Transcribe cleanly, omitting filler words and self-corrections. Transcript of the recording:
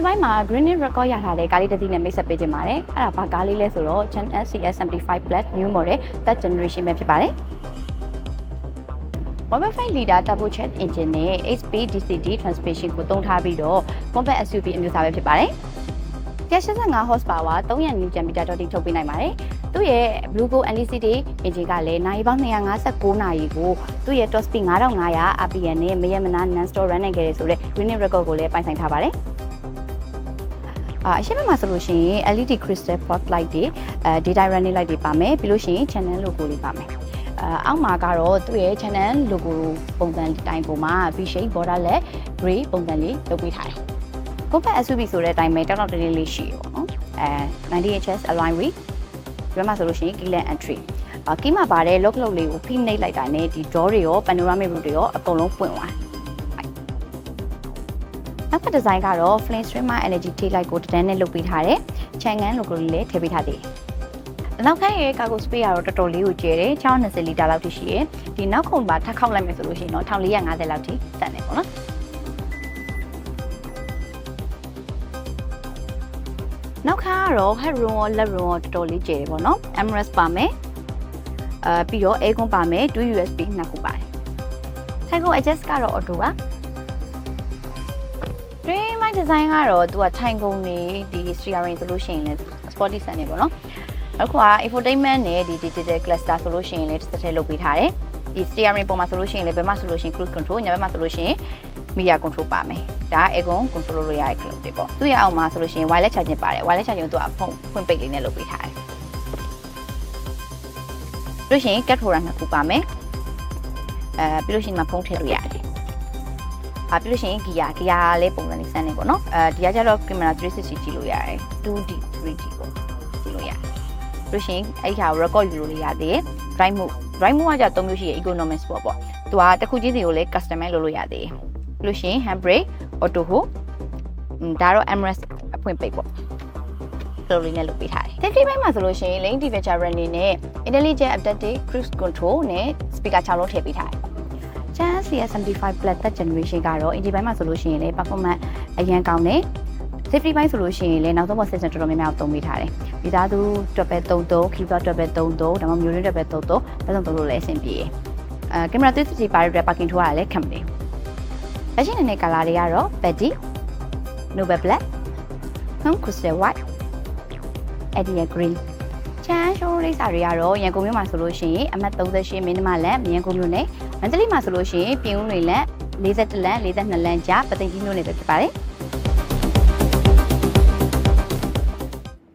ပိုင်းမှာ Green Record ရထားတဲ့ကားလေးတစ်စီးနဲ့မိတ်ဆက်ပေးခြင်းပါတယ်အဲ့ဒါဘာကားလေးလဲဆိုတော့ Changan CS75 Plus New Model Third Generation ပဲဖြစ်ပါတယ် 1.5 liter turbocharged engine နဲ့ 8-speed DCT transmission ကိုသုံးထားပြီးတော့ compact SUV အမျိုးအစားပဲဖြစ်ပါတယ်185 horsepower 300 Nm တော်တိထုတ်ပေးနိုင်ပါတယ်သူ့ရဲ့ Blue Go LCD engine ကလည်းနိုင်ပေါင်း259နာရီကိုသူ့ရဲ့ top speed 9500 RPM နဲ့မရမနာ non-stop run နိုင်ခဲ့တယ်ဆိုတော့ Green Record ကိုလည်းပိုင်ဆိုင်ထားပါတယ်အရှိမမှာဆိုလို့ရှိရင် LED crystal fog light တွေdata running light တွေပါမယ်ပြီးလို့ရှိရင် channel logo လေးပါမယ်အောက်မှာကတော့သူ့ရဲ့ channel logo ပုံစံတိုင်းပုံမှာ V shape borderless gray ပုံစံလေးလုပ်ပေးထားတယ် compact SUV ဆိုတဲ့အတိုင်းပဲတောက်တောက်တလေးလေးရှိရပေါ့နော်90 inches alloy wheel ဒီမှာဆိုလို့ရှိရင် keyless entry ကီးမှာပါတဲ့ lock လေးကိုဖိနှိပ်လိုက်တာနဲ့ဒီ door တွေရော panoramic roof တွေရောအကုန်လုံးပွင့်သွားနောက်တစ်ဒီဇိုင်းကတော့ flame streamer energy tail light ကိုတန်းနဲ့လုပ်ပေးထားတယ် Changan logo လေးလည်းထည့်ပေးထားသေးတယ်နောက်ခန်းရဲ့ cargo space ကတော့တော်တော်လေးကိုကျယ်တယ်620လီတာလောက်ထိရှိရယ်ဒီနောက်ခုံပါထပ်ခောက်လိုက်မယ်ဆိုလို့ရှိရင်တော့1450လောက်ထိတန်တယ်ပေါ့နော်နောက်ခါကတော့ head room ရော left room ရောတော်တော်လေးကျယ်တယ်ပေါ့နော် armrest ပါမယ်ပြီးတော့ air con ပါမယ် 2 USB နှစ်ခုပါတယ်ထိုင်ကုန် adjust ကတော့ auto ပါ dream my design ကတော့သူကထိုင်ကုန်နေဒီ steering ဆိုလို့ရှိရင်လည်း sporty ဆန်နေပေါ့နော်အခုက infotainment နဲ့ဒီ digital cluster ဆိုလို့ရှိရင်လည်းတစ်ထည့်လုပ်ပေးထားတယ်ဒီ steering ပုံမှာဆိုလို့ရှိရင်လည်းဘယ်မှာဆိုလို့ရှိရင် cruise control ညာဘက်မှာဆိုလို့ရှိရင် media control ပါမယ်ဒါ aircon control လုပ်ရတဲ့ club တွေပေါ့သူ့ရဲ့အောက်မှာဆိုလို့ရှိရင် wireless charging ပါတယ် wireless charging ကိုသူကဖုန်းဖွင့်ပိတ်လေးနဲ့လုပ်ပေးထားတယ်လို့ရှိရင် cat holder နှစ်ခုပါမယ်ပြီးလို့ရှိရင်ဖုန်းထည့်လို့ရတယ်ပြီးလို့ရှိရင် gear လေးပုံစံလေးစမ်းနေပေါ့နော်ဒီကကျတော့ camera 360 ကြည့်လို့ရတယ် 2D 3D ပေါ့ကြည့်လို့ရတယ်လို့ရှိရင်အဲ့ဒီဟာကို record ယူလို့ရသေးတယ် drive mode ကじゃ3မျိုးရှိရ economic sport ပေါ့သူကတစ်ခုချင်းစီကိုလည်း customize လုပ်လို့ရသေးတယ်လို့ရှိရင် handbrake auto hold ဒါတော့ armrest အဖွင့်ပိတ်ပေါ့လိုလေးနဲ့လုပ်ပေးထားတယ် safety ဘက်မှာဆိုလို့ရှိရင် lane departure running နဲ့ intelligent adaptive cruise control နဲ့ speaker 6လုံးထည့်ပေးထားတယ်Changan CS75 Plus Third Generation ကတော့ engine ဘက်မှာဆိုလို့ရှိရင်လည်း performance အရင်ကောင်းတယ် safety ဘက်ဆိုလို့ရှိရင်လည်းနောက်ဆုံးပေါ် system တော်တော်များများသုံးပေးထားတယ်ဒီသားသူတွက်ပဲ33 keyboard တွက်ပဲ33ဒါမှမဟုတ်မျိုးရင်းတွက်ပဲ33ဘယ်ဆုံးသုံးလို့လည်းအဆင်ပြေတယ်ကင်မရာ360ပါရတဲ့ parking ထိုးရတယ်လည်းခံမနေလက်ရှိနေတဲ့ color တွေကတော့ Betty Noble Black Home Crystal White Edia Green Changan showroom လိပ်စာတွေကတော့ရန်ကုန်မြို့မှာဆိုလို့ရှိရင်အမှတ်38မင်းနမလန်ရန်ကုန်မြို့နယ်မန္တလေးမှာဆိုလို့ရှိရင်ပြင်ဦးလွင်လန်42လန်42လန်ကြားပသိမ်ကြီးမြို့နယ်ပဲဖြစ်ပါတယ်